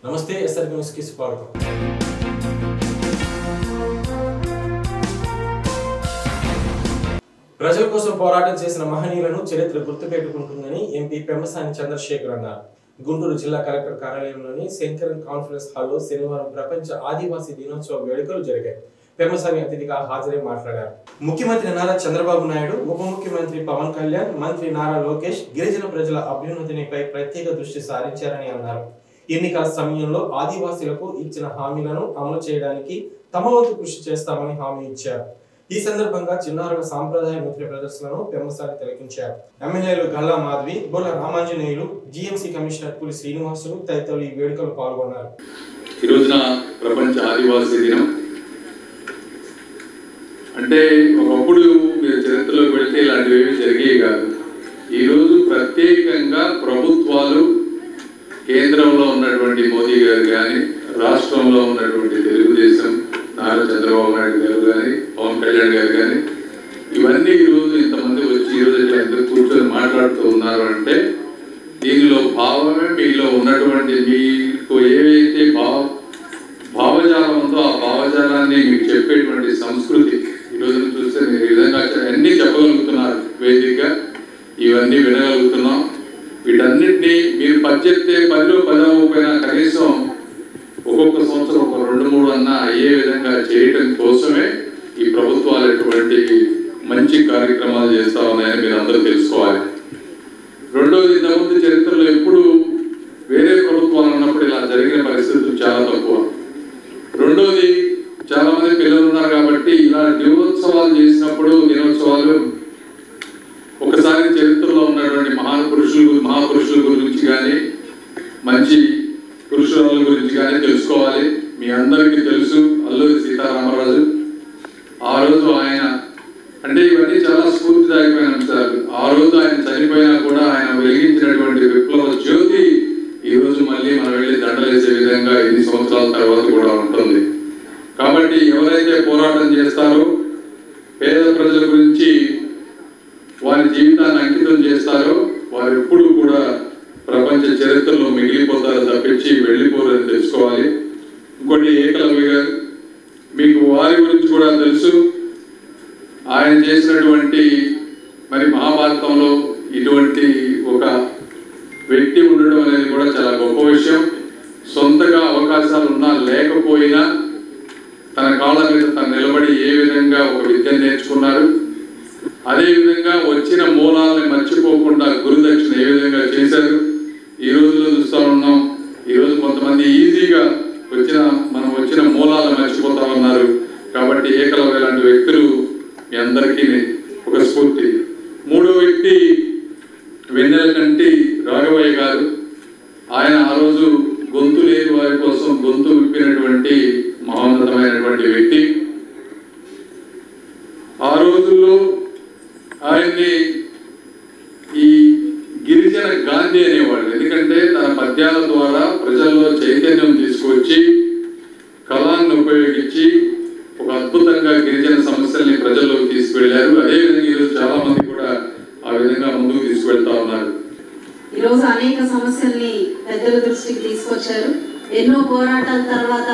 నమస్తే SRK news కి స్వాగతం. ప్రజల కోసం పోరాటం చేసిన మహనీయులను చరిత్ర గుర్తుపెట్టుకుంటుందని ఎంపీ పెమ్మసాని చంద్రశేఖర్ అన్నారు. గుంటూరు జిల్లా కలెక్టర్ కార్యాలయంలోని శంకరన్ కాన్ఫరెన్స్ హాల్లో శనివారం ప్రపంచ ఆదివాసీ దినోత్సవ వేడుకలు జరిగాయి. పెమ్మసాని అతిథిగా హాజరై మాట్లాడారు. ముఖ్యమంత్రి నారా చంద్రబాబు నాయుడు, ఉప ముఖ్యమంత్రి పవన్ కళ్యాణ్, మంత్రి నారా లోకేష్ గిరిజన ప్రజల అభ్యున్నతిపై ప్రత్యేక దృష్టి సారించారని అన్నారు. ఎన్నికల సమయంలో ఆదివాసీలకు ఇచ్చిన హామీలను అమలు చేయడానికి తమ వంతు కృషి చేస్తామని హామీ ఇచ్చారు. ఈ సందర్భంగా చిన్నారుల సాంప్రదాయ నృత్య ప్రదర్శనను పెమ్మసాని తిలకించారు. ఎమ్మెల్యేలు గల్లా మాధవి, బొల్ల రామాంజనేయులు, జీఎంసీ కమిషనర్ పులి శ్రీనివాసులు తదితరులు ఈ వేడుకలు పాల్గొన్నారు. ఈ రోజున ప్రపంచ ఆదివాసీ దినం అంటే ఒకప్పుడు మీరు చరిత్రలోకి వెళ్తే ఇలాంటివి ఏమీ జరిగేవి కాదు. ఈరోజు ప్రత్యేకంగా ప్రభుత్వాలు, కేంద్రంలో ఉన్నటువంటి మోదీ గారు కానీ, రాష్ట్రంలో ఉన్నటువంటి తెలుగుదేశం నారా చంద్రబాబు నాయుడు గారు కానీ, పవన్ కళ్యాణ్ గారు కానీ, ఇవన్నీ ఈరోజు ఇంతమంది వచ్చి ఈరోజు ఇట్లా ఎందుకు కూర్చొని మాట్లాడుతూ ఉన్నారు అంటే దీనిలో భావమే మీలో ఉన్నటువంటి మీకు ఏవైతే భావజాలం ఉందో ఆ భావజాలాన్ని మీకు చెప్పేటువంటి సంస్కృతి ఈరోజు చూస్తే మీరు ఈ విధంగా అన్నీ చెప్పగలుగుతున్నారు. వేదికగా ఇవన్నీ వినగలుగుతున్నాం. వీటన్నిటినీ మీరు చెప్తే 10లో 10 కనీసం ఒక్కొక్క సంవత్సరం ఒక 2-3 అన్నా అయ్యే విధంగా చేయటం కోసమే ఈ ప్రభుత్వాలు ఎటువంటి మంచి కార్యక్రమాలు చేస్తా ఉన్నాయని మీరు అందరూ తెలుసుకోవాలి. రెండోది, ఇంతకుముందు చరిత్రలో ఎప్పుడు వేరే ప్రభుత్వాలు ఉన్నప్పుడు ఇలా జరిగిన పరిస్థితులు చాలా తక్కువ. రెండోది, చాలా మంది పిల్లలు ఉన్నారు కాబట్టి ఇలా దినోత్సవాలు చేసినప్పుడు దినోత్సవాలు ఒకసారి చరిత్రలో ఉన్నటువంటి మహాపురుషుల గురించి కానీ, మంచి పురుషుల గురించి కానీ తెలుసుకోవాలి. మీ అందరికీ తెలుసు అల్లూరి సీతారామరాజు. ఆ రోజు ఆయన అంటే ఇవన్నీ చాలా స్ఫూర్తిదాయకమైన అంశాలు. ఆ రోజు ఆయన చనిపోయినా కూడా ఆయన వెలిగించినటువంటి విప్లవ జ్యోతి ఈ రోజు మళ్ళీ మనం వెళ్ళి దండలేసే విధంగా ఎన్ని సంవత్సరాల తర్వాత కూడా ఉంటుంది. కాబట్టి ఎవరైతే పోరాటం చేస్తారో, పేద ప్రజల గురించి వారి జీవితాన్ని అంకితం చేస్తారో వారు ఎప్పుడు కూడా ప్రపంచ చరిత్రలో మిగిలిపోతారో తప్పించి వెళ్ళిపోరని తెలుసుకోవాలి. ఇంకోటి, ఏకలవ్య గారు, మీకు వారి గురించి కూడా తెలుసు. ఆయన చేసినటువంటి మరి మహాభారతంలో ఇటువంటి ఒక వ్యక్తి ఉండడం అనేది కూడా చాలా గొప్ప విషయం. సొంతగా అవకాశాలు ఉన్నా లేకపోయినా తన కాళ్ళ మీద తను నిలబడి ఏ విధంగా ఒక విద్య నేర్చుకున్నారు, అదేవిధంగా వచ్చిన మూలాలను మర్చిపోకుండా గురుదక్షిణ ఏ విధంగా చేశారు. ఈ రోజులో చూస్తూ ఉన్నాం. ఈరోజు కొంతమంది ఈజీగా మనం వచ్చిన మూలాలను మర్చిపోతా ఉన్నారు. కాబట్టి ఏకలవ్య లాంటి వ్యక్తులు మీ అందరికీ ఒక స్ఫూర్తి. మూడో వ్యక్తి వెన్నెలకంటి రాఘవయ్య గారు. ఆయన ఆ రోజు గొంతు లేని వారి కోసం గొంతు విప్పినటువంటి మహోన్నతమైనటువంటి వ్యక్తి. ఆ రోజుల్లో ఆయన్ని ఈ గిరిజన గాంధీ అనేవాళ్ళు. ఎందుకంటే తన పద్యాల ద్వారా ప్రజల్లో చైతన్యం తీసుకొచ్చి కళాన్ని ఉపయోగించి ఒక అద్భుతంగా గిరిజన సమస్యల్ని ప్రజల్లోకి తీసుకువెళ్ళారు. అదేవిధంగా ఈరోజు చాలా మంది కూడా ఆ విధంగా ముందుకు తీసుకువెళ్తా ఉన్నారు. ఈరోజు అనేక సమస్యల్ని పెద్దల దృష్టికి తీసుకొచ్చారు. ఎన్నో పోరాటాల తర్వాత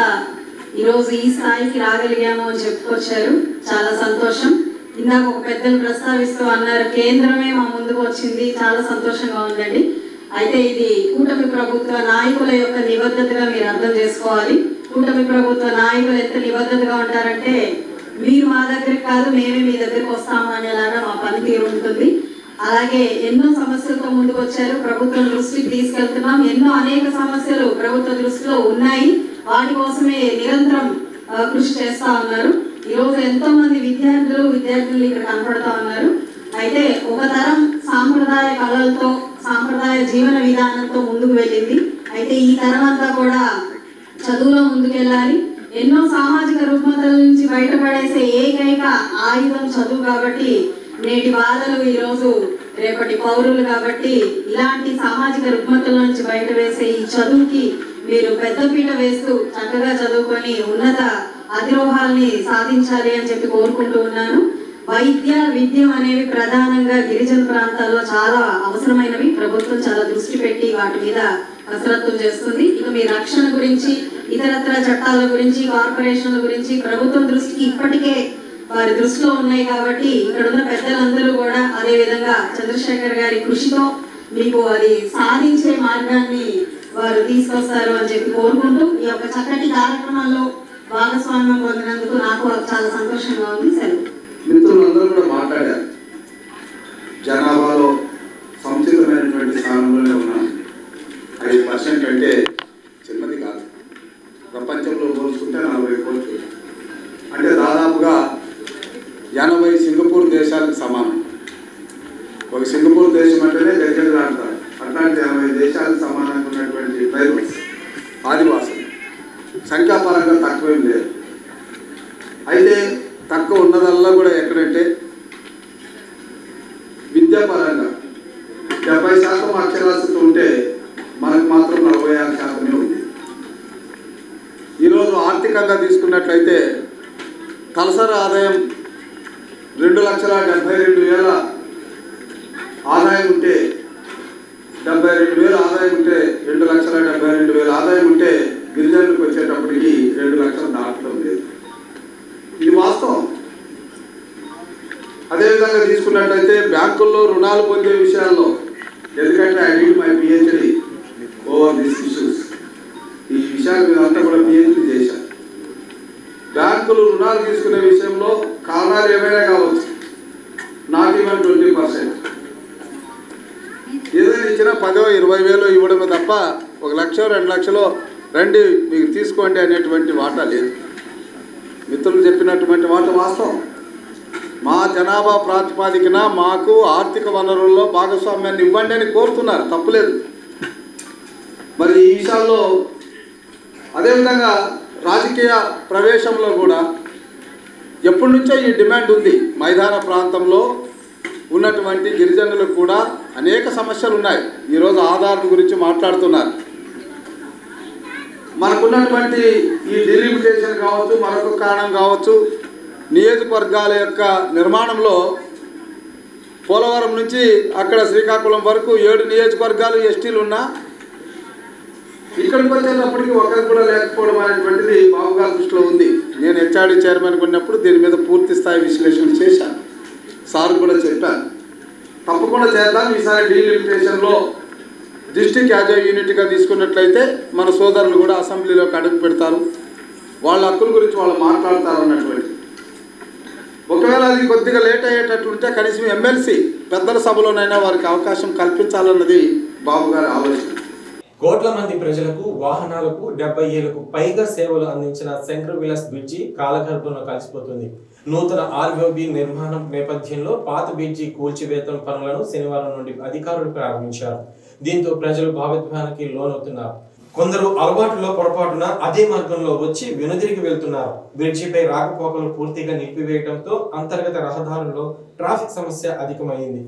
ఈరోజు ఈ స్థాయికి రాగలిగాము అని చెప్పుకొచ్చారు. చాలా సంతోషం. ఇందాక ఒక పెద్దలు ప్రస్తావిస్తూ అన్నారు, కేంద్రమే మా ముందుకు వచ్చింది. చాలా సంతోషంగా ఉందండి. అయితే ఇది కూటమి ప్రభుత్వ నాయకుల యొక్క నిబద్ధతగా మీరు అర్థం చేసుకోవాలి. కూటమి ప్రభుత్వ నాయకులు ఎంత నిబద్ధతగా ఉంటారంటే, మీరు మా దగ్గరికి కాదు మేమే మీ దగ్గరికి వస్తాము అనేలాగా మా పనితీరు ఉంటుంది. అలాగే ఎన్నో సమస్యలతో ముందుకు వచ్చారు. ప్రభుత్వం దృష్టికి తీసుకెళ్తున్నాం. అనేక సమస్యలు ప్రభుత్వ దృష్టిలో ఉన్నాయి. వాటి కోసమే నిరంతరం కృషి చేస్తా ఉన్నారు. ఈరోజు ఎంతో మంది విద్యార్థులు ఇక్కడ కనపడతా ఉన్నారు. అయితే ఒక తరం సాంప్రదాయ కళలతో, సాంప్రదాయ జీవన విధానంతో ముందుకు వెళ్ళింది. అయితే ఈ తరం అంతా కూడా చదువులో ముందుకెళ్ళాలి. ఎన్నో సామాజిక రుగ్మతల నుంచి బయటపడేసే ఏకైక ఆయుధం చదువు. కాబట్టి నేటి బాధలు ఈరోజు రేపటి పౌరులు. కాబట్టి ఇలాంటి సామాజిక రుగ్మతల నుంచి బయట వేసే ఈ చదువుకి మీరు పెద్దపీట వేస్తూ చక్కగా చదువుకొని ఉన్నత అధిరోహాల్ని సాధించాలి అని చెప్పి కోరుకుంటూ ఉన్నాను. విద్యం అనేవి ప్రధానంగా గిరిజన ప్రాంతాల్లో చాలా అవసరమైనవి. ప్రభుత్వం చాలా దృష్టి పెట్టి వాటి మీద కసరత్తులు చేస్తుంది. ఇక మీ రక్షణ గురించి, ఇతరత్ర చట్టాల గురించి, కార్పొరేషన్ల గురించి ప్రభుత్వం దృష్టికి ఇప్పటికే వారి దృష్టిలో ఉన్నాయి కాబట్టి ఇక్కడ ఉన్న పెద్దలందరూ కూడా అదే విధంగా చంద్రశేఖర్ గారి కృషితో మీకు అది సాధించే మార్గాన్ని వారు తీసుకొస్తారు అని చెప్పి కోరుకుంటూ ఈ యొక్క చక్కటి కార్యక్రమాల్లో భాగస్వామ్యం పొందినందుకు నాకు చాలా సంతోషంగా ఉంది. సెలవు. మిత్రులందరూ కూడా మాట్లాడారు. జనాభాలో సముచితమైనటువంటి స్థానంలోనే ఉన్నాం. 5% అంటే చిన్నది కాదు. ప్రపంచంలో పోల్చుకుంటే 40 కోట్లు అంటే దాదాపుగా 80 సింగపూర్ దేశాలకు సమానం. ఒక సింగపూర్ దేశం అంటేనే దగ్గరగా అంటారు. అట్లాంటి 80 దేశాలకు సమానంగా ఉన్నటువంటి ట్రైబల్స్, ఆదివాసులు సంఖ్యాపరంగా తక్కువేం లేదు. అయితే తక్కువ ఉన్నదల్లా కూడా ఎక్కడంటే విద్యాపరంగా 70% అక్షరాస్యత ఉంటే మనకు మాత్రం 46% ఉంది. ఈరోజు ఆర్థికంగా తీసుకున్నట్లయితే తలసరి ఆదాయం 2,72,000 ఆదాయం ఉంటే 72,000 ఆదాయం ఉంటే 2,72,000 ఆదాయం ఉంటే గిరిజనులకు వచ్చేటప్పటికి 2 లక్షలు దాటడం లేదు. ఇది వాస్తవం. అదేవిధంగా తీసుకున్నట్లయితే బ్యాంకుల్లో రుణాలు పొందే విషయాల్లో, ఎందుకంటే I did my PhD over this issues, ఈ విషయాల మీద అంతా కూడా పిహెచ్డి చేశాను. బ్యాంకులు రుణాలు తీసుకునే విషయంలో కారణాలు ఏమైనా కావచ్చు, నాట్ ఈవెన్ 20%. ఏదైనా ఇచ్చినా 10,000-20,000 ఇవ్వడమే తప్ప 1 లక్ష 2 లక్షలు రండి మీకు తీసుకోండి అనేటువంటి వాటా లేదు. మిత్రులు చెప్పినటువంటి వాట వాస్తవం. మా జనాభా ప్రాతిపాదికన మాకు ఆర్థిక వనరుల్లో భాగస్వామ్యాన్ని ఇవ్వండి అని కోరుతున్నారు, తప్పులేదు. మరి ఈ విషయాల్లో అదేవిధంగా రాజకీయ ప్రవేశంలో కూడా ఎప్పటి నుంచో ఈ డిమాండ్ ఉంది. మైదాన ప్రాంతంలో ఉన్నటువంటి గిరిజనులకు కూడా అనేక సమస్యలు ఉన్నాయి. ఈరోజు ఆధార్ గురించి మాట్లాడుతున్నారు. మనకున్నటువంటి ఈ డిలిమిటేషన్ కావచ్చు, మరొక కారణం కావచ్చు, నియోజకవర్గాల యొక్క నిర్మాణంలో పోలవరం నుంచి అక్కడ శ్రీకాకుళం వరకు 7 నియోజకవర్గాలు ఎస్టీలు ఉన్నా ఇక్కడికి వచ్చేటప్పటికి ఒకరికి కూడా లేకపోవడం అనేటువంటిది బాబుగారి దృష్టిలో ఉంది. నేను హెచ్ఆర్డీ చైర్మన్ ఉన్నప్పుడు దీని మీద పూర్తి స్థాయి విశ్లేషణ చేశాను. సార్ కూడా చెప్పాను, తప్పకుండా చేద్దాం. ఈసారి డీలిమిటేషన్లో డిస్ట్రిక్ట్ యాజ్ ఏ యూనిట్గా తీసుకున్నట్లయితే మన సోదరులు కూడా అసెంబ్లీలోకి అడుగు పెడతారు, వాళ్ళ హక్కుల గురించి వాళ్ళు మాట్లాడతారు అన్నటువంటి. ఒకవేళ అది కొద్దిగా లేట్ అయ్యేటట్లుంటే కనీసం ఎమ్మెల్సీ పెద్దల సభలోనైనా వారికి అవకాశం కల్పించాలన్నది బాబు గారి ఆలోచన. కోట్ల మంది ప్రజలకు, వాహనాలకు 70 ఏళ్లకు పైగా సేవలు అందించిన శంకర్ విలాస్ బ్రిడ్జి కాలగర్భంలో కలిసిపోతుంది. నూతన ఆర్ఓబి నిర్మాణం నేపథ్యంలో పాత బ్రిడ్జి కూల్చివేత పనులను శనివారం నుండి అధికారులు ప్రారంభించారు. దీంతో ప్రజలు భావోద్వేగానికి లోనవుతున్నారు. కొందరు అలవాటులో పొరపాటున అదే మార్గంలో వచ్చి వెనుదిరిగి వెళ్తున్నారు. బ్రిడ్జిపై రాకపోకలు పూర్తిగా నిలిపివేయడంతో అంతర్గత రహదారుల్లో ట్రాఫిక్ సమస్య అధికమైంది.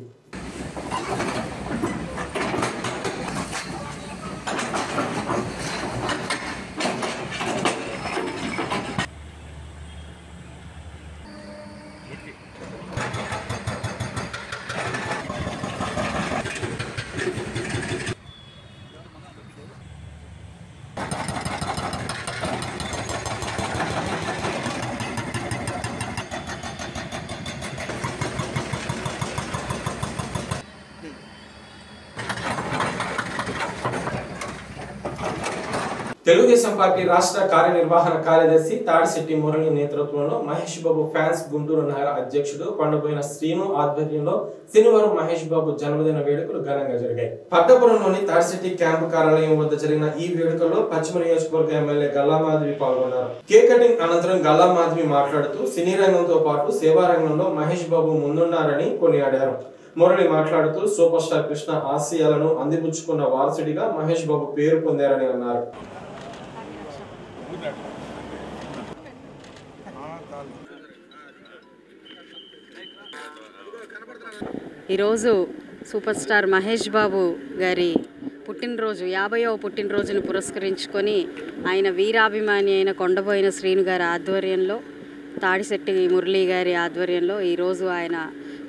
తెలుగుదేశం పార్టీ రాష్ట్ర కార్యనిర్వహణ కార్యదర్శి తాడిశెట్టి మురళి నేతృత్వంలో మహేష్ బాబు ఫ్యాన్స్ గుంటూరు నగర అధ్యక్షుడు కొండబోయిన శ్రీను ఆధ్వర్యంలో శనివారం మహేష్ బాబు జన్మదిన వేడుకలు ఘనంగా జరిగాయి. పట్టపురంలోని తాడిశెట్టి క్యాంపు కార్యాలయం వద్ద జరిగిన ఈ వేడుకల్లో పశ్చిమ నియోజకవర్గ ఎమ్మెల్యే గల్లామాధవి పాల్గొన్నారు. కేక్ కటింగ్ అనంతరం గల్లామాధవి మాట్లాడుతూ సినీ రంగంతో పాటు సేవా రంగంలో మహేష్ బాబు ముందున్నారని కొనియాడారు. మురళి మాట్లాడుతూ సూపర్ స్టార్ కృష్ణ ఆశయాలను అందిపుచ్చుకున్న వారసుడిగా మహేష్ బాబు పేరు పొందారని అన్నారు. ఈరోజు సూపర్ స్టార్ మహేష్ బాబు గారి పుట్టినరోజు 50వ పుట్టినరోజును పురస్కరించుకొని ఆయన వీరాభిమాని అయిన కొండబోయిన శ్రీను గారి ఆధ్వర్యంలో, తాడిశెట్టి మురళి గారి ఆధ్వర్యంలో ఈరోజు ఆయన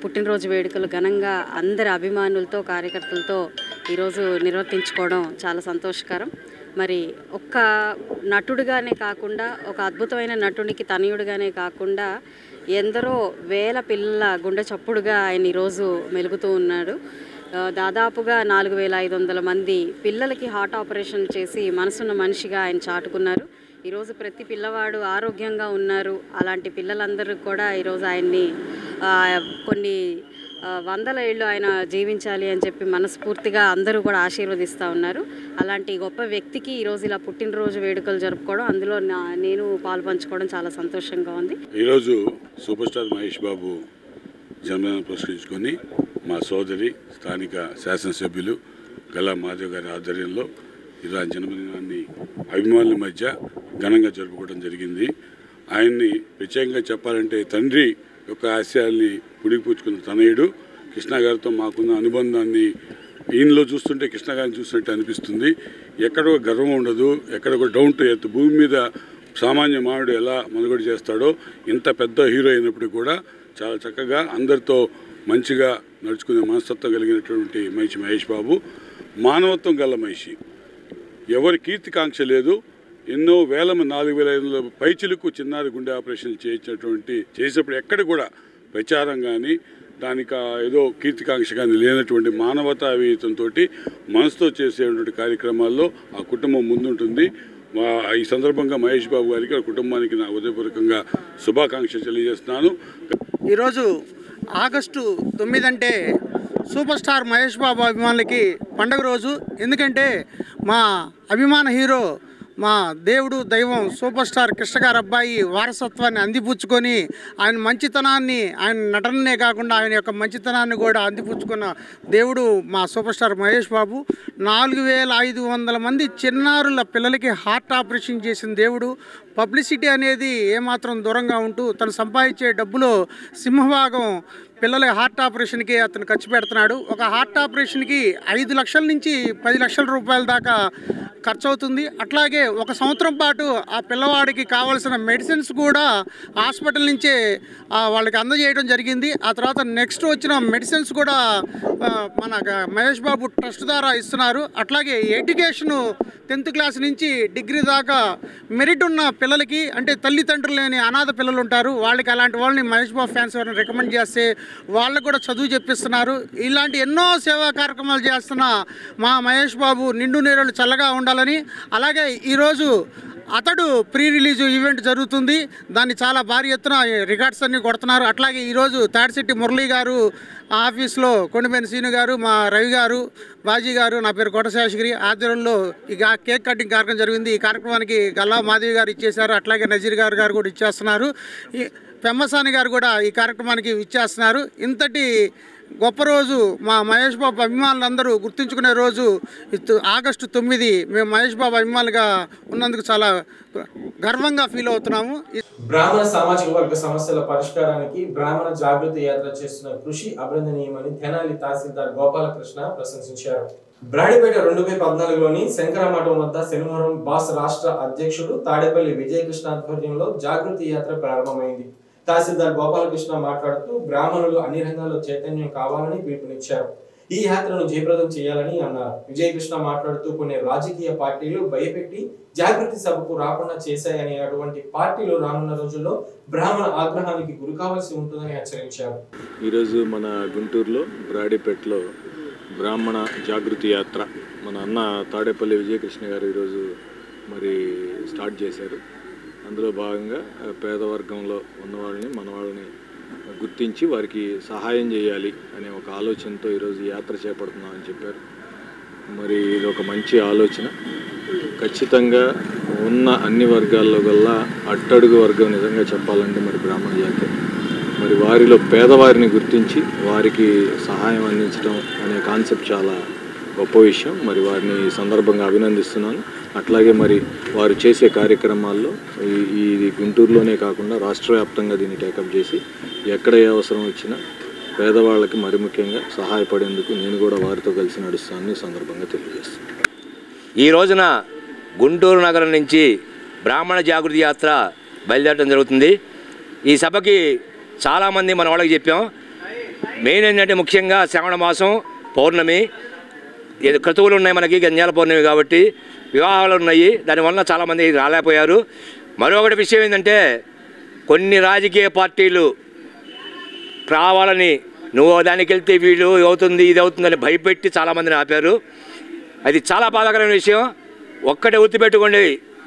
పుట్టినరోజు వేడుకలు ఘనంగా అందరి అభిమానులతో, కార్యకర్తలతో ఈరోజు నిర్వర్తించుకోవడం చాలా సంతోషకరం. మరి ఒక్క నటుడుగానే కాకుండా ఒక అద్భుతమైన నటునికి తనయుడుగానే కాకుండా ఎందరో వేల పిల్లల గుండె చప్పుడుగా ఆయన ఈరోజు మెలుగుతూ ఉన్నాడు. దాదాపుగా 4500 మంది పిల్లలకి హార్ట్ ఆపరేషన్ చేసి మనసున్న మనిషిగా ఆయన చాటుకున్నారు. ఈరోజు ప్రతి పిల్లవాడు ఆరోగ్యంగా ఉన్నారు. అలాంటి పిల్లలందరూ కూడా ఈరోజు ఆయన్ని కొన్ని వందల ఏళ్ళు ఆయన జీవించాలి అని చెప్పి మనస్ఫూర్తిగా అందరూ కూడా ఆశీర్వదిస్తూ ఉన్నారు. అలాంటి గొప్ప వ్యక్తికి ఈరోజు ఇలా పుట్టినరోజు వేడుకలు జరుపుకోవడం, అందులో నేను పాలు పంచుకోవడం చాలా సంతోషంగా ఉంది. ఈరోజు సూపర్ స్టార్ మహేష్ బాబు జన్మదినం పురస్కరించుకొని మా సోదరి స్థానిక శాసనసభ్యులు గల్లా మాధవ్ గారి ఆధ్వర్యంలో ఇలా జన్మదినాన్ని అభిమానుల మధ్య ఘనంగా జరుపుకోవడం జరిగింది. ఆయన్ని ప్రత్యేకంగా చెప్పాలంటే తండ్రి యొక్క ఆశయాల్ని పుడిపుచ్చుకున్న తనయుడు కృష్ణ గారితో మాకున్న అనుబంధాన్ని ఈయనలో చూస్తుంటే కృష్ణ గారిని చూసినట్టు అనిపిస్తుంది. ఎక్కడో గర్వం ఉండదు, ఎక్కడో డౌన్ టు ఎర్త్, భూమి మీద సామాన్య మానవుడు ఎలా మనుగడ చేస్తాడో ఇంత పెద్ద హీరో అయినప్పటికీ కూడా చాలా చక్కగా అందరితో మంచిగా నడుచుకునే మనస్తత్వం కలిగినటువంటి మహేష్ బాబు మానవత్వం గల మనిషి. ఎవరి కీర్తికాంక్ష లేదు. ఎన్నో 4500 పైచిలకు చిన్నారి గుండె ఆపరేషన్లు చేసినప్పుడు ఎక్కడ కూడా ప్రచారం కానీ దానికి ఏదో కీర్తికాంక్ష కానీ లేనటువంటి మానవతావేతంతో మనసుతో చేసేటువంటి కార్యక్రమాల్లో ఆ కుటుంబం ముందుంటుంది. ఈ సందర్భంగా మహేష్ బాబు గారికి ఆ కుటుంబానికి నా హృదయపూర్వకంగా శుభాకాంక్షలు తెలియజేస్తున్నాను. ఈరోజు ఆగస్టు 9 అంటే సూపర్ స్టార్ మహేష్ బాబు అభిమానులకి పండుగ రోజు. ఎందుకంటే మా అభిమాన హీరో, మా దేవుడు దైవం సూపర్ స్టార్ కృష్ణ గారి అబ్బాయి వారసత్వాన్ని అందిపుచ్చుకొని ఆయన మంచితనాన్ని, ఆయన నటననే కాకుండా ఆయన యొక్క మంచితనాన్ని కూడా అందిపుచ్చుకున్న దేవుడు మా సూపర్ స్టార్ మహేష్ బాబు. 4500 మంది చిన్నారుల పిల్లలకి హార్ట్ ఆపరేషన్ చేసిన దేవుడు. పబ్లిసిటీ అనేది ఏమాత్రం దూరంగా ఉంటూ తను సంపాదించే డబ్బులో సింహభాగం పిల్లల హార్ట్ ఆపరేషన్కి అతను ఖర్చు పెడుతున్నాడు. ఒక హార్ట్ ఆపరేషన్కి 5 లక్షల నుంచి 10 లక్షల రూపాయల దాకా ఖర్చు అవుతుంది. అట్లాగే ఒక సంవత్సరం పాటు ఆ పిల్లవాడికి కావాల్సిన మెడిసిన్స్ కూడా హాస్పిటల్ నుంచే వాళ్ళకి అందజేయడం జరిగింది. ఆ తర్వాత నెక్స్ట్ వచ్చిన మెడిసిన్స్ కూడా మన మహేష్ బాబు ట్రస్ట్ ద్వారా ఇస్తున్నారు. అట్లాగే ఎడ్యుకేషను 10th క్లాస్ నుంచి డిగ్రీ దాకా మెరిట్ ఉన్న పిల్లలకి, అంటే తల్లిదండ్రులు లేని అనాథ పిల్లలు ఉంటారు, వాళ్ళకి అలాంటి వాళ్ళని మహేష్ బాబు ఫ్యాన్స్ ఎవరైనా రికమెండ్ చేస్తే వాళ్ళకు కూడా చదువు చెప్పిస్తున్నారు. ఇలాంటి ఎన్నో సేవా కార్యక్రమాలు చేస్తున్న మా మహేష్ బాబు నిండు నీరులు చల్లగా ఉండాలని, అలాగే ఈరోజు అతడు ప్రీ రిలీజ్ ఈవెంట్ జరుగుతుంది. దాన్ని చాలా భారీ ఎత్తున రికార్డ్స్ అన్నీ కొడుతున్నారు. అట్లాగే ఈరోజు తాడిశెట్టి మురళీ గారు ఆఫీస్లో, కొండమేని సీను గారు, మా రవి గారు, బాజీ గారు, నా పేరు కోటశేషగిరి ఆధ్వర్యంలో ఇక కేక్ కటింగ్ కార్యక్రమం జరిగింది. ఈ కార్యక్రమానికి గల్లా మాధవి గారు ఇచ్చేశారు. అట్లాగే నజీర్ గారు కూడా ఇచ్చేస్తున్నారు. ఈ పెమ్మసాని గారు కూడా ఈ కార్యక్రమానికి ఇచ్చేస్తున్నారు. ఇంతటి గొప్ప రోజు మా మహేష్ బాబు అభిమానులందరూ గుర్తుంచుకునే రోజు ఆగస్టు 9. మేము మహేష్ బాబు అభిమానులుగా ఉన్నందుకు చాలా గర్వంగా ఫీల్ అవుతున్నాము. బ్రాహ్మణ సామాజిక వర్గ సమస్యల పరిష్కారానికి బ్రాహ్మణ జాగృతి యాత్ర చేస్తున్న కృషి అభినందనీయమని తెనాలి తహసీల్దార్ గోపాలకృష్ణ ప్రశంసించారు. బ్రాడిపేట 2014లోని శంకరమఠం వద్ద శనివారం బాస్ రాష్ట్ర అధ్యక్షుడు తాడేపల్లి విజయకృష్ణ ఆధ్వర్యంలో జాగృతి యాత్ర ప్రారంభమైంది. తహసీల్దార్ గోపాలకృష్ణ మాట్లాడుతూ బ్రాహ్మణులు అన్ని రంగాల్లో చైతన్యం కావాలని పిలుపునిచ్చారు. ఈ యాత్రను జయప్రదం చేయాలని అన్నారు. విజయకృష్ణ మాట్లాడుతూ కొన్ని రాజకీయ పార్టీలు భయపెట్టి జాగృతి సభకు రాకుండా చేశాయని, అటువంటి పార్టీలు రానున్న రోజుల్లో బ్రాహ్మణ ఆగ్రహానికి గురి కావాల్సి ఉంటుందని హెచ్చరించారు. ఈరోజు మన గుంటూరులో బ్రాడిపేటలో బ్రాహ్మణ జాగృతి యాత్ర మన అన్న తాడేపల్లి విజయకృష్ణ గారు ఈరోజు మరి స్టార్ట్ చేశారు. అందులో భాగంగా పేదవర్గంలో ఉన్నవాళ్ళని, మన వాళ్ళని గుర్తించి వారికి సహాయం చేయాలి అనే ఒక ఆలోచనతో ఈరోజు యాత్ర చేపడుతున్నామని చెప్పారు. మరి ఇది ఒక మంచి ఆలోచన. ఖచ్చితంగా ఉన్న అన్ని వర్గాల్లో గల్లా అట్టడుగు వర్గం నిజంగా చెప్పాలంటే మరి బ్రాహ్మణ జాతి, మరి వారిలో పేదవారిని గుర్తించి వారికి సహాయం అందించడం అనే కాన్సెప్ట్ చాలా గొప్ప విషయం. మరి వారిని ఈ సందర్భంగా అభినందిస్తున్నాను. అట్లాగే మరి వారు చేసే కార్యక్రమాల్లో ఈ గుంటూరులోనే కాకుండా రాష్ట్ర వ్యాప్తంగా దీన్ని టేకప్ చేసి ఎక్కడ ఏ అవసరం వచ్చినా పేదవాళ్ళకి మరి ముఖ్యంగా సహాయపడేందుకు నేను కూడా వారితో కలిసి నడుస్తానని సందర్భంగా తెలియజేస్తున్నాను. ఈ రోజున గుంటూరు నగరం నుంచి బ్రాహ్మణ జాగృతి యాత్ర బయలుదేరడం జరుగుతుంది. ఈ సభకి చాలామంది మన వాళ్ళకి చెప్పాం. మెయిన్ ఏంటంటే ముఖ్యంగా శ్రావణ మాసం పౌర్ణమి, క్రతువులు ఉన్నాయి, మనకి గంజాల పౌర్ణమి కాబట్టి వివాహాలు ఉన్నాయి, దానివల్ల చాలామంది రాలేకపోయారు. మరొకటి విషయం ఏంటంటే కొన్ని రాజకీయ పార్టీలు రావాలని నువ్వు దానికి వెళ్తే వీళ్ళు అవుతుంది ఇది అవుతుందని భయపెట్టి చాలామందిని ఆపారు. అది చాలా బాధాకరమైన విషయం. ఒక్కటే గుర్తుపెట్టుకోండి,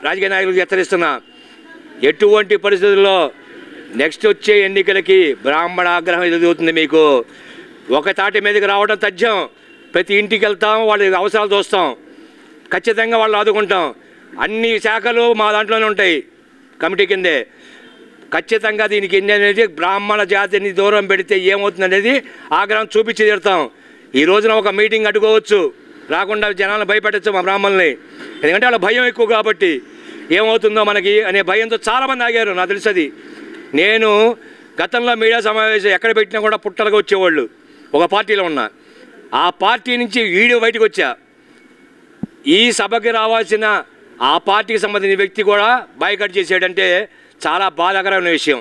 రాజకీయ నాయకులకు హెచ్చరిస్తున్నా, ఎటువంటి పరిస్థితుల్లో నెక్స్ట్ వచ్చే ఎన్నికలకి బ్రాహ్మణ ఆగ్రహం ఎదుగుతుంది. మీకు ఒక తాటి మీదకి రావడం తథ్యం. ప్రతి ఇంటికి వెళ్తాం, వాళ్ళ అవసరాలు చూస్తాం, ఖచ్చితంగా వాళ్ళు ఆదుకుంటాం. అన్ని శాఖలు మా దాంట్లోనే ఉంటాయి కమిటీ కిందే. ఖచ్చితంగా దీనికి ఎన్ని అనేది బ్రాహ్మణ జాతిని దూరం పెడితే ఏమవుతుంది అనేది ఆగ్రహం చూపించి తీరుతాం. ఈ రోజున ఒక మీటింగ్ అడ్డుకోవచ్చు, రాకుండా జనాలను భయపెట్టచ్చు మా బ్రాహ్మణుల్ని. ఎందుకంటే వాళ్ళ భయం ఎక్కువ కాబట్టి ఏమవుతుందో మనకి అనే భయంతో చాలామంది ఆగారు. నాకు తెలుసది. నేను గతంలో మీడియా సమావేశం ఎక్కడ పెట్టినా కూడా పుట్టలుగా వచ్చేవాళ్ళు. ఒక పార్టీలో ఉన్నా, ఆ పార్టీ నుంచి వీడియో బయటకు వచ్చా. ఈ సభకి రావాల్సిన ఆ పార్టీకి సంబంధించిన వ్యక్తి కూడా బాయ్కట్ చేసాడంటే చాలా బాధాకరమైన విషయం.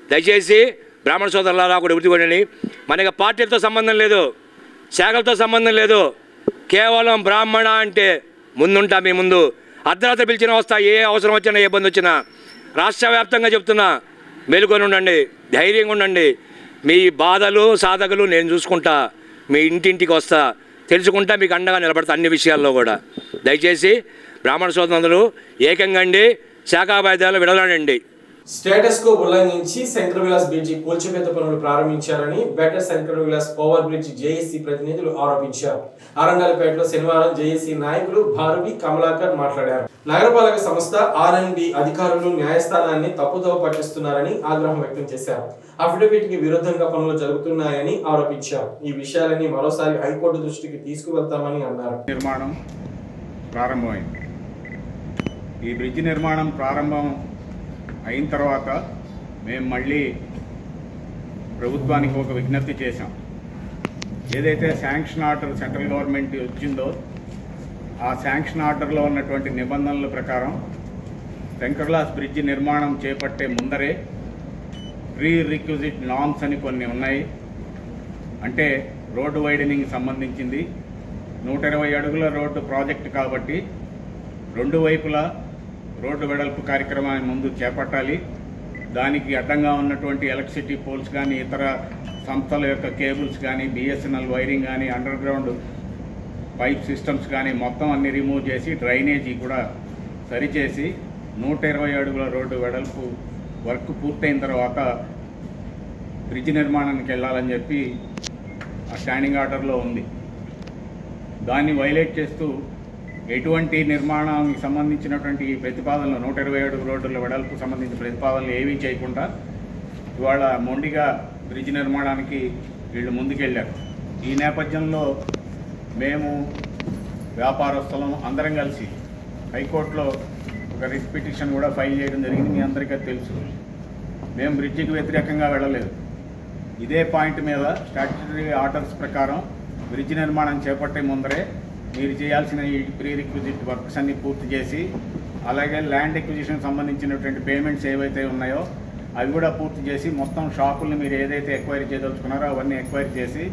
దయచేసి బ్రాహ్మణ సోదరులారా కూడా గుర్తుకోండి, మనకి పార్టీలతో సంబంధం లేదు, శాఖలతో సంబంధం లేదు. కేవలం బ్రాహ్మణ అంటే ముందుంటా. మీ ముందు అర్ధరాత్రి పిలిచిన వస్తా, ఏ అవసరం వచ్చినా ఏ ఇబ్బంది వచ్చినా. రాష్ట్ర వ్యాప్తంగా చెప్తున్నా, మేలుకొని ఉండండి, ధైర్యంగా ఉండండి. మీ బాధలు సాధకులు నేను చూసుకుంటా, మీ ఇంటింటికి వస్తా, తెలుసుకుంటా, మీకు అండగా నిలబడతా అన్ని విషయాల్లో కూడా. దయచేసి బ్రాహ్మణ సోదరులు ఏకంగా అండి, శాఖాభేదాలు విడలాడండి. స్టేటస్ కో ఉల్లంఘించి శంకర్ విలాస్ బ్రిడ్జి కూల్చివేత పనులు ప్రారంభించారని better Shankar Vilas over bridge JAC ప్రతినిధులు ఆరోపించారు. ఆరంగల్పేటలో శనివారం జేఏసీ నాయకులు భారవి కమలాకర్ మాట్లాడారు. నగరపాలక సంస్థ ఆర్ఎండ్బి అధికారులు న్యాయస్థానాన్ని తప్పుదోవ పట్టిస్తున్నారని ఆగ్రహం వ్యక్తం చేశారు. అఫిడవిట్ కి విరుద్ధంగా పనులు జరుగుతున్నాయని ఆరోపించారు. ఈ విషయాలని మరోసారి హైకోర్టు దృష్టికి తీసుకువెళ్తామని అన్నారు. నిర్మాణం ప్రారంభమైంది. ఈ బ్రిడ్జి నిర్మాణం ప్రారంభం అయిన తర్వాత మేము మళ్ళీ ప్రభుత్వానికి ఒక విజ్ఞప్తి చేశాం. ఏదైతే శాంక్షన్ ఆర్డర్ సెంట్రల్ గవర్నమెంట్ వచ్చిందో ఆ శాంక్షన్ ఆర్డర్లో ఉన్నటువంటి నిబంధనల ప్రకారం శంకర్ విలాస్ బ్రిడ్జి నిర్మాణం చేపట్టే ముందరే ప్రీ రిక్విజిట్ నామ్స్ అని కొన్ని ఉన్నాయి. అంటే రోడ్డు వైడనింగ్ సంబంధించింది. 120 అడుగుల రోడ్డు ప్రాజెక్టు కాబట్టి రెండు వైపులా రోడ్డు వెడల్పు కార్యక్రమాన్ని ముందు చేపట్టాలి. దానికి అడ్డంగా ఉన్నటువంటి ఎలక్ట్రిసిటీ పోల్స్ కానీ ఇతర సంస్థల యొక్క కేబుల్స్ కానీ బిఎస్ఎన్ఎల్ వైరింగ్ కానీ అండర్ గ్రౌండ్ పైప్ సిస్టమ్స్ కానీ మొత్తం అన్ని రిమూవ్ చేసి డ్రైనేజీ కూడా సరిచేసి 120 అడుగుల రోడ్డు వెడల్పు వర్క్ పూర్తయిన తర్వాత బ్రిడ్జ్ నిర్మాణానికి వెళ్ళాలని చెప్పి ఆ స్టాండింగ్ ఆర్డర్లో ఉంది. దాన్ని వైలేట్ చేస్తూ ఎటువంటి నిర్మాణానికి సంబంధించినటువంటి ప్రతిపాదనలు 120 అడుగు రోడ్డుల వెడల్పు సంబంధించిన ప్రతిపాదనలు ఏవీ చేయకుండా ఇవాళ మొండిగా బ్రిడ్జ్ నిర్మాణానికి వీళ్ళు ముందుకెళ్ళారు. ఈ నేపథ్యంలో మేము వ్యాపారస్తులం అందరం కలిసి హైకోర్టులో ఒక రిట్ పిటిషన్ కూడా ఫైల్ చేయడం జరిగింది. మీ అందరికీ తెలుసు. మేము బ్రిడ్జికి వ్యతిరేకంగా వెళ్ళలేదు. ఇదే పాయింట్ మీద స్టాట్యూటరీ ఆర్డర్స్ ప్రకారం బ్రిడ్జ్ నిర్మాణం చేపట్టే ముందరే మీరు చేయాల్సిన ఈ ప్రీ రిక్విజిట్ వర్క్స్ అన్ని పూర్తి చేసి అలాగే ల్యాండ్ ఎక్విజిషన్ సంబంధించినటువంటి పేమెంట్స్ ఏవైతే ఉన్నాయో అవి కూడా పూర్తి చేసి మొత్తం షాపుల్ని మీరు ఏదైతే ఎక్వైరీ చేయదలుచుకున్నారో అవన్నీ ఎక్వైరీ చేసి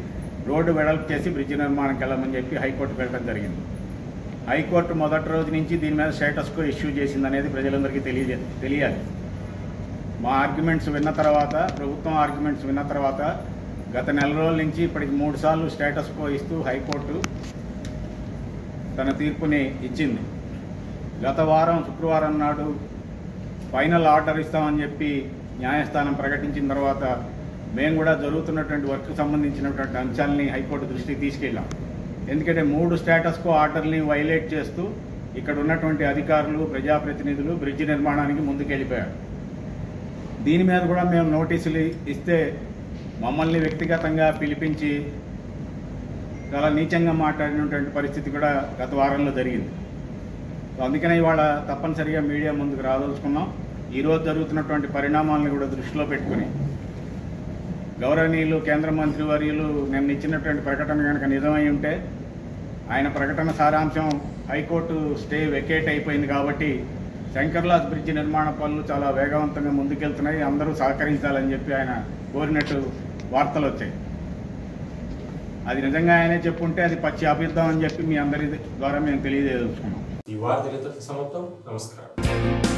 రోడ్డు వెడల్పు చేసి బ్రిడ్జ్ నిర్మాణానికి వెళ్ళమని చెప్పి హైకోర్టుకు వెళ్ళడం జరిగింది. హైకోర్టు మొదటి రోజు నుంచి దీని మీద స్టేటస్ కో ఇష్యూ చేసిందనేది ప్రజలందరికీ తెలియాలి. మా ఆర్గ్యుమెంట్స్ విన్న తర్వాత, ప్రభుత్వం ఆర్గ్యుమెంట్స్ విన్న తర్వాత గత నెల రోజుల నుంచి ఇప్పటికి 3 సార్లు స్టేటస్ కో ఇస్తూ హైకోర్టు తన తీర్పుని ఇచ్చింది. గత వారం శుక్రవారం నాడు ఫైనల్ ఆర్డర్ ఇస్తామని చెప్పి న్యాయస్థానం ప్రకటించిన తర్వాత మేము కూడా జరుగుతున్నటువంటి వర్క్ సంబంధించినటువంటి అంశాలని హైకోర్టు దృష్టికి తీసుకెళ్ళాం. ఎందుకంటే 3 స్టేటస్ కో ఆర్డర్ని వైలేట్ చేస్తూ ఇక్కడ ఉన్నటువంటి అధికారులు, ప్రజాప్రతినిధులు బ్రిడ్జి నిర్మాణానికి ముందుకెళ్ళిపోయారు. దీని మీద కూడా మేము నోటీసులు ఇస్తే మమ్మల్ని వ్యక్తిగతంగా పిలిపించి చాలా నీచంగా మాట్లాడినటువంటి పరిస్థితి కూడా గత వారంలో జరిగింది. అందుకనే ఇవాళ తప్పనిసరిగా మీడియా ముందుకు రాదలుచుకున్నాం. ఈరోజు జరుగుతున్నటువంటి పరిణామాలను కూడా దృష్టిలో పెట్టుకుని గౌరవనీయులు కేంద్ర మంత్రి వర్యులు నిన్న ఇచ్చినటువంటి ప్రకటన కనుక నిజమై ఉంటే ఆయన ప్రకటన సారాంశం హైకోర్టు స్టే వెకేట్ అయిపోయింది కాబట్టి శంకర్ విలాస్ బ్రిడ్జి నిర్మాణ పనులు చాలా వేగవంతంగా ముందుకెళ్తున్నాయి, అందరూ సహకరించాలని చెప్పి ఆయన కోరినట్టు వార్తలు వచ్చాయి. అది నిజంగా ఆయనే చెప్పుంటే అది పచ్చి అబద్ధం అని చెప్పి మీ అందరి ద్వారా మేము తెలియజేసుకున్నాం. ఈ వార్తలతో సమాప్తం. నమస్కారం.